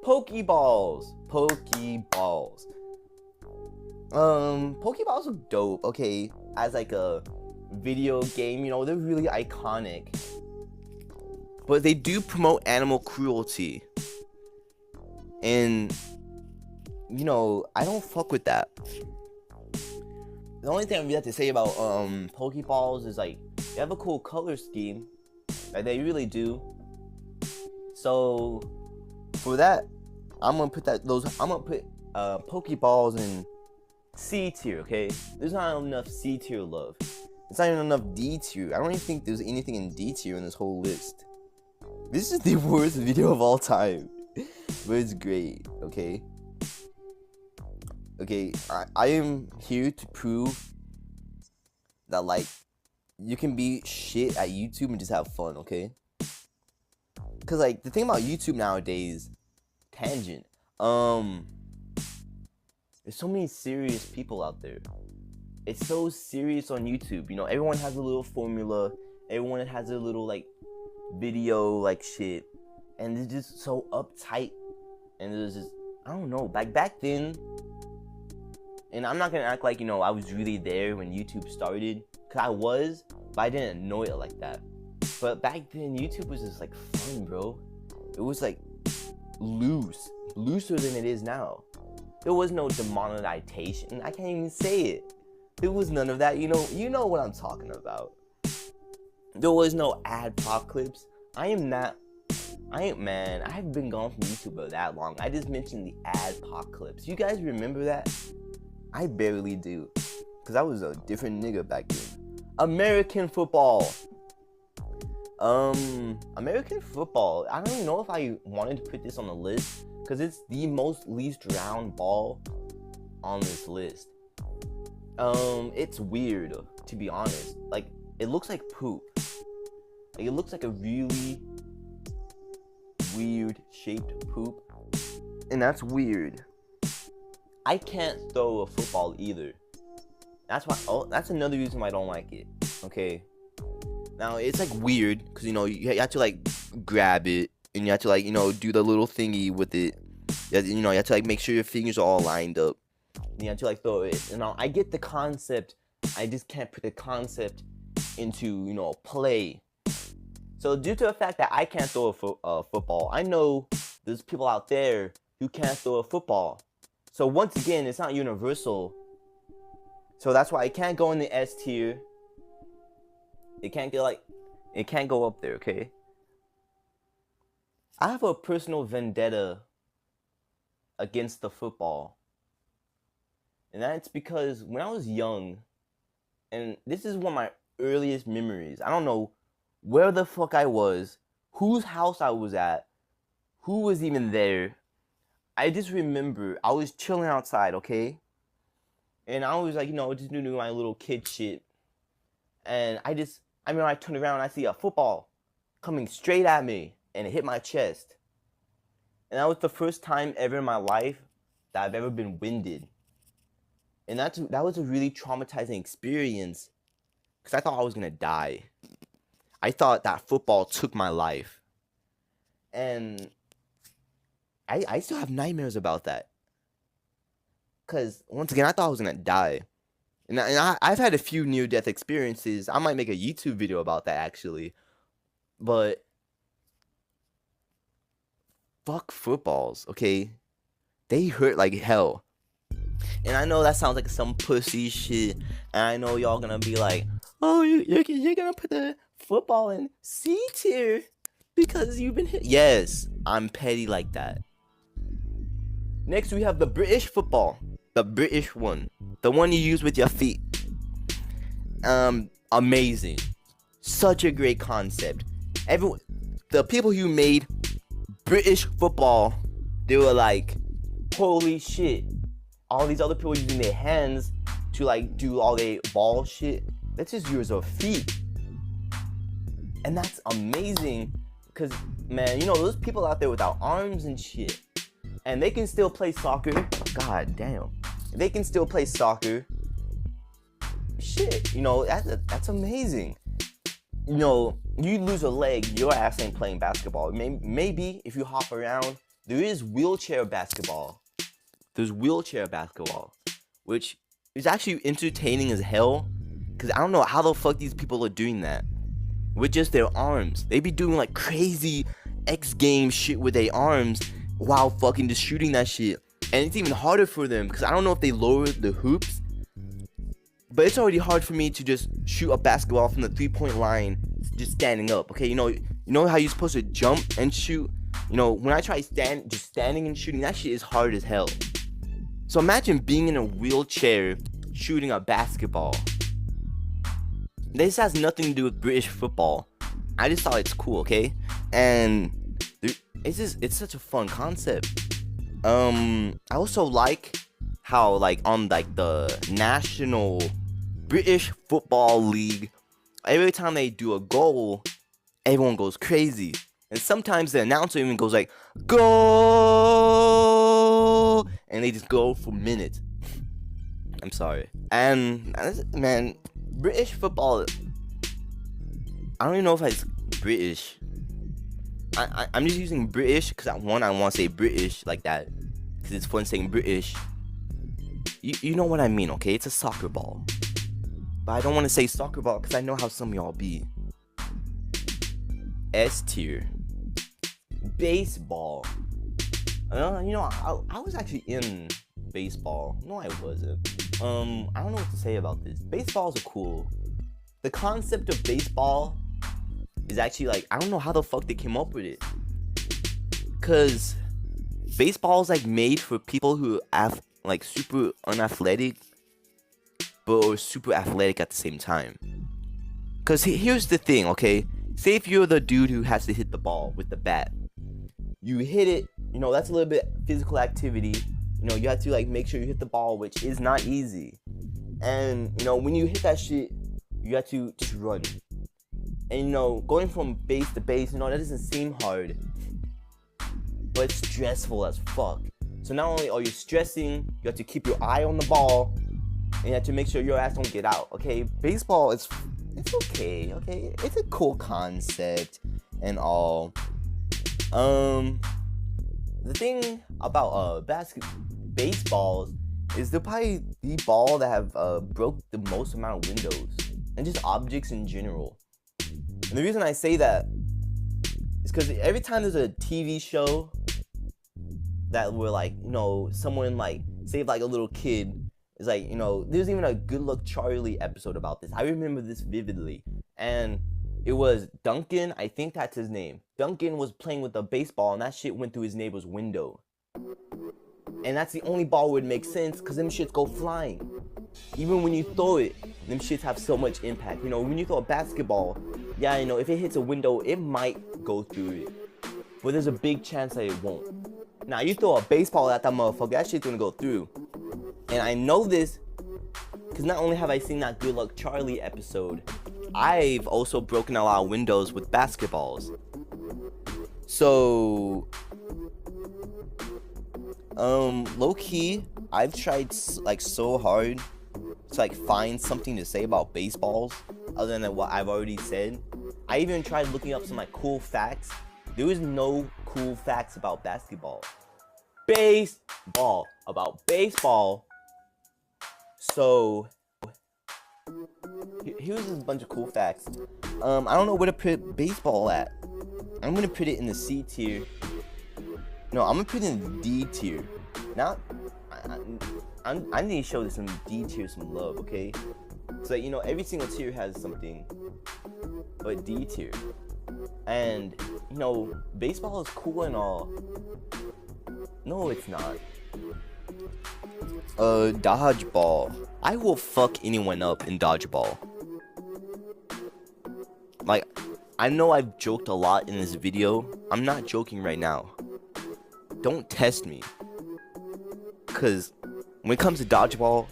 Pokeballs. Pokeballs. Pokeballs look dope, okay, as like a video game, you know, they're really iconic. But they do promote animal cruelty. And, you know, I don't fuck with that. The only thing I really have to say about Pokeballs is like they have a cool color scheme. Like they really do. So for that, I'm gonna put Pokeballs in C tier, okay? There's not enough C tier love. It's not even enough D tier. I don't even think there's anything in D tier in this whole list. This is the worst video of all time. But it's great, okay? Okay, I am here to prove that, like, you can be shit at YouTube and just have fun, okay? Because, like, the thing about YouTube nowadays, tangent, there's so many serious people out there. It's so serious on YouTube, you know, everyone has a little formula, everyone has a little, like, video, like, shit, and it's just so uptight, and it's just, I don't know, back then, and I'm not gonna act like, you know, I was really there when YouTube started, because I was, but I didn't know it like that. But back then, YouTube was just, like, fun, bro. It was, like, looser than it is now. There was no demonetization. I can't even say it. There was none of that. You know what I'm talking about. There was no ad pop clips. I haven't been gone from YouTube for that long. I just mentioned the ad pop clips. You guys remember that? I barely do. Because I was a different nigga back then. American football. American football. I don't even know if I wanted to put this on the list. Because it's the most least round ball on this list. It's weird, to be honest. Like, it looks like poop. Like, it looks like a really weird shaped poop. And that's weird. I can't throw a football either. That's another reason why I don't like it. Okay. Now, it's like weird, because, you know, you have to, like, grab it. And you have to, like, you know, do the little thingy with it. You have to, like, make sure your fingers are all lined up. And you have to, like, throw it. And now, I get the concept. I just can't put the concept into, you know, play. So, due to the fact that I can't throw a football, I know there's people out there who can't throw a football. So, once again, it's not universal. So, that's why it can't go in the S tier. It can't go up there, okay? I have a personal vendetta against the football. And that's because when I was young, and this is one of my earliest memories, I don't know where the fuck I was, whose house I was at, who was even there. I just remember I was chilling outside, okay? And I was like, you know, just doing my little kid shit. And I remember I turned around and I see a football coming straight at me. And it hit my chest. And that was the first time ever in my life that I've ever been winded. And that was a really traumatizing experience. Because I thought I was going to die. I thought that football took my life. And I still have nightmares about that. Because, once again, I thought I was going to die. And I've had a few near-death experiences. I might make a YouTube video about that, actually. But fuck footballs, okay? They hurt like hell. And I know that sounds like some pussy shit. And I know y'all gonna be like, oh, you're gonna put the football in C tier because you've been hit. Yes, I'm petty like that. Next, we have the British football. The British one. The one you use with your feet. Amazing. Such a great concept. The people who made British football, they were like, holy shit, all these other people using their hands to, like, do all their ball shit, that's just use of feet. And that's amazing, because, man, you know, those people out there without arms and shit, and they can still play soccer. God damn, they can still play soccer. Shit, you know, that's amazing. You know, you lose a leg, your ass ain't playing basketball. Maybe if you hop around, there is wheelchair basketball. There's wheelchair basketball, which is actually entertaining as hell. Cause I don't know how the fuck these people are doing that with just their arms. They be doing like crazy X Games shit with their arms while fucking just shooting that shit. And it's even harder for them because I don't know if they lower the hoops, but it's already hard for me to just shoot a basketball from the 3-point line just standing up. Okay, you know how you're supposed to jump and shoot. When I try standing and shooting, that shit is hard as hell. So imagine being in a wheelchair shooting a basketball. This has nothing to do with British football. I just thought it's cool, okay? And it's such a fun concept. I also like how like on like the National British Football League, every time they do a goal, everyone goes crazy. And sometimes the announcer even goes like, "Goal!" And they just go for minutes. I'm sorry. And man, British football, I don't even know if it's British. I'm just using British because I want to say British like that because it's fun saying British. You know what I mean, okay? It's a soccer ball. But I don't want to say soccer ball because I know how some of y'all be. S tier. Baseball. I was actually in baseball. No, I wasn't. I don't know what to say about this. Baseballs are cool. The concept of baseball is actually like, I don't know how the fuck they came up with it. Cause baseball is like made for people who have like super unathletic, but are super athletic at the same time. Cause here's the thing, okay? Say if you're the dude who has to hit the ball with the bat. You hit it, that's a little bit physical activity. You have to like make sure you hit the ball, which is not easy. And when you hit that shit, you have to just run. And going from base to base, that doesn't seem hard, but it's stressful as fuck. So not only are you stressing, you have to keep your eye on the ball, and you have to make sure your ass don't get out. Okay, baseball it's okay. Okay, it's a cool concept and all. The thing about baseballs is they're probably the ball that have broke the most amount of windows and just objects in general. And the reason I say that is because every time there's a TV show that were like, someone like saved like a little kid, is like, there's even a Good Luck Charlie episode about this. I remember this vividly. And it was Duncan, I think that's his name. Duncan was playing with a baseball and that shit went through his neighbor's window. And that's the only ball would make sense because them shits go flying. Even when you throw it, them shits have so much impact. When you throw a basketball, yeah, if it hits a window, it might go through it. But there's a big chance that it won't. Now, you throw a baseball at that motherfucker, that shit's gonna go through. And I know this because not only have I seen that Good Luck Charlie episode, I've also broken a lot of windows with basketballs. So, low-key, I've tried like so hard to like find something to say about baseballs other than what I've already said. I even tried looking up some like cool facts. There is no cool facts about basketball. About baseball. So here's a bunch of cool facts. I don't know where to put baseball at. I'm gonna put it in the C tier. No, I'm gonna put it in the D tier. Now, I need to show this some D tier some love, okay? So every single tier has something, but D tier. And baseball is cool and all. No, it's not. Dodgeball. I will fuck anyone up in dodgeball. Like, I know I've joked a lot in this video. I'm not joking right now. Don't test me. Cause when it comes to dodgeball,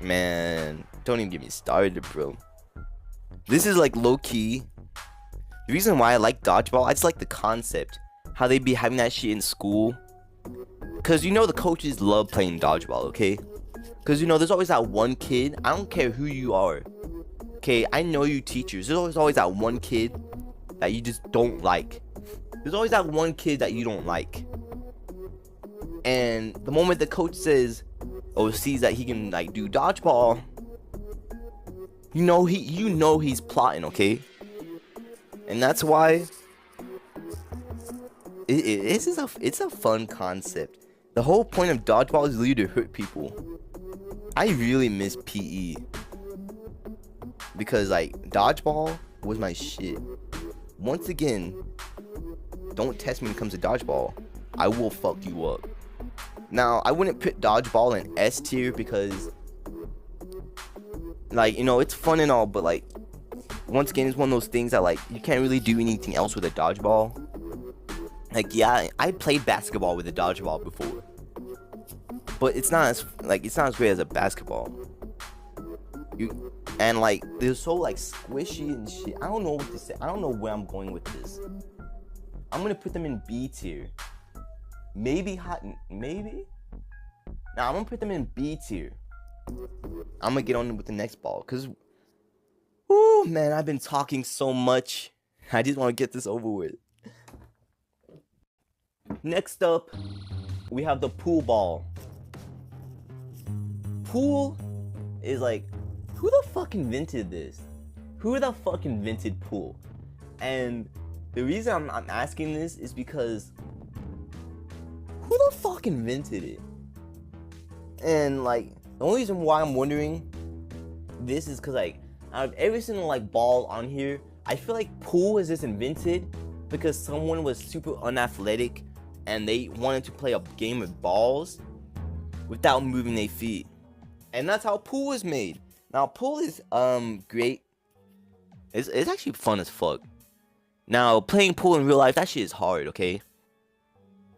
man, don't even get me started, bro. This is like low key. The reason why I like dodgeball, I just like the concept. How they be having that shit in school. Cause the coaches love playing dodgeball, okay? Cause there's always that one kid. I don't care who you are. Okay, I know you teachers. There's always that one kid that you just don't like. there's always that one kid that you don't like. And the moment the coach says or sees that he can like do dodgeball, you know he's plotting, okay? And that's why it's a fun concept. The whole point of dodgeball is really to hurt people. I really miss PE because like dodgeball was my shit. Once again, don't test me when it comes to dodgeball. I will fuck you up. Now, I wouldn't put dodgeball in S tier because, like, you know, it's fun and all, but like, once again, it's one of those things that like you can't really do anything else with a dodgeball. Like, yeah, I played basketball with a dodgeball before, but it's not as great as a basketball. And like they're so like squishy and shit. I don't know what to say. I don't know where I'm going with this. I'm gonna put them in B tier. Maybe hot. Maybe. Now I'm gonna put them in B tier. I'm gonna get on with the next ball, cause, whoo, man, I've been talking so much. I just want to get this over with. Next up, we have the pool ball. Pool is like, who the fuck invented this? Who the fuck invented pool? And the reason I'm asking this is because who the fuck invented it? And like, the only reason why I'm wondering this is because like, out of every single like ball on here, I feel like pool is just invented because someone was super unathletic and they wanted to play a game of balls without moving their feet. And that's how pool is made. Now, pool is great. It's actually fun as fuck. Now, playing pool in real life, that shit is hard, okay?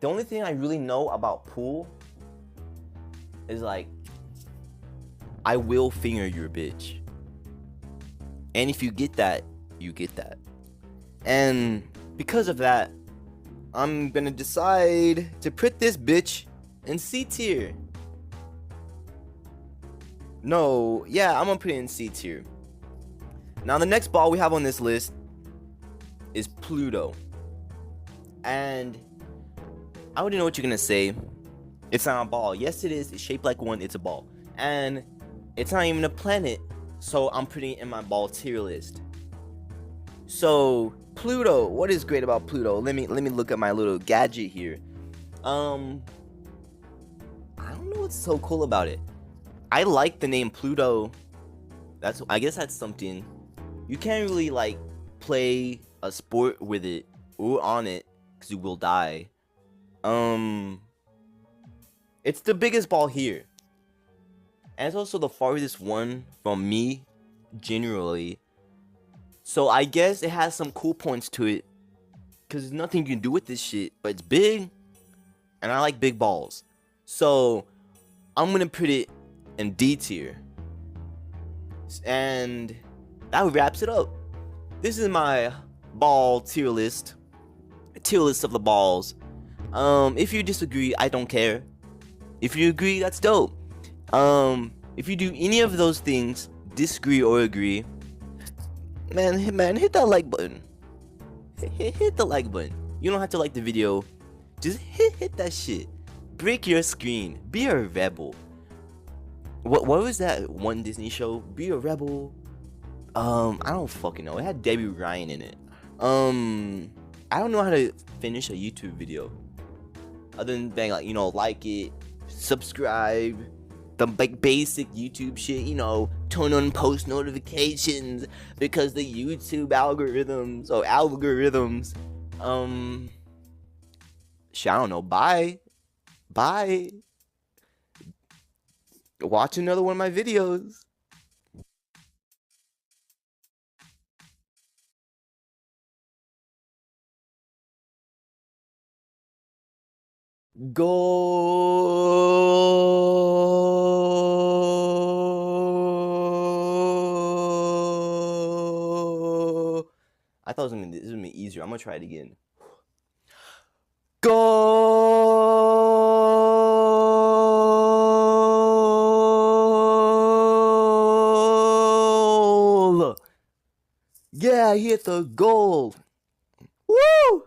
The only thing I really know about pool is like, I will finger your bitch. And if you get that, you get that. And because of that, I'm gonna decide to put this bitch in C tier. No, yeah, I'm gonna put it in C tier. Now, the next ball we have on this list is Pluto. And I already know what you're gonna say. It's not a ball. Yes, it is. It's shaped like one. It's a ball. And it's not even a planet. So I'm putting it in my ball tier list. So Pluto, what is great about Pluto? Let me look at my little gadget here. I don't know what's so cool about it. I like the name Pluto. I guess that's something. You can't really like play a sport with it or on it because you will die. It's the biggest ball here. And it's also the farthest one from me, generally. So I guess it has some cool points to it. Because there's nothing you can do with this shit. But it's big. And I like big balls. So I'm going to put it in D tier. And that wraps it up. This is my ball tier list. A tier list of the balls. If you disagree, I don't care. If you agree, that's dope. If you do any of those things, disagree or agree, man, hit that like button. Hit the like button. You don't have to like the video. Just hit that shit. Break your screen. Be a rebel. What was that one Disney show? Be a rebel. I don't fucking know. It had Debbie Ryan in it. I don't know how to finish a YouTube video other than being like, you know, like it, subscribe, the like basic YouTube shit, you know, turn on post notifications because the YouTube algorithms. Shit, I don't know. Bye. Watch another one of my videos. Go. I thought this was gonna be easier. I'm gonna try it again. Goal. Yeah, he hit the goal. Woo!